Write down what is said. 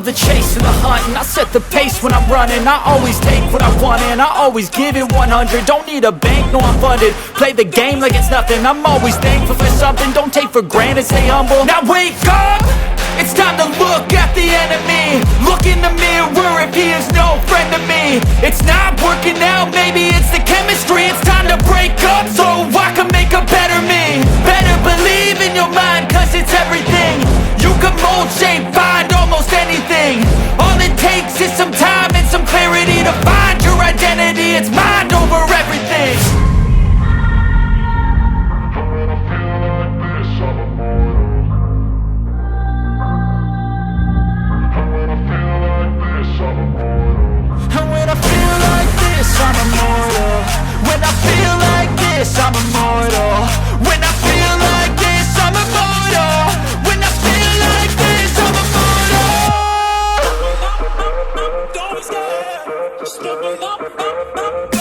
love the chase and the hunt, and I set the pace when I'm running. I always take what I want and I always give it 100. Don't need a bank, no I'm funded. Play the game like it's nothing. I'm always thankful for something. Don't take for granted, stay humble. Now wake up! It's time to look at the enemy. Look in the mirror if he is no friend to me. It's not working out, maybe it's the chemistry. It's time to break up so I can make a better me. Better believe in your mind, cause it's everything. You can mold, shape, find almost anything. All it takes is some time and some clarity to find your identity. It's mind over everything. I'm immortal. When I feel like this, I'm immortal. When I feel like this, I'm immortal. When I feel like this, I'm immortal. Don't be scared, just level up.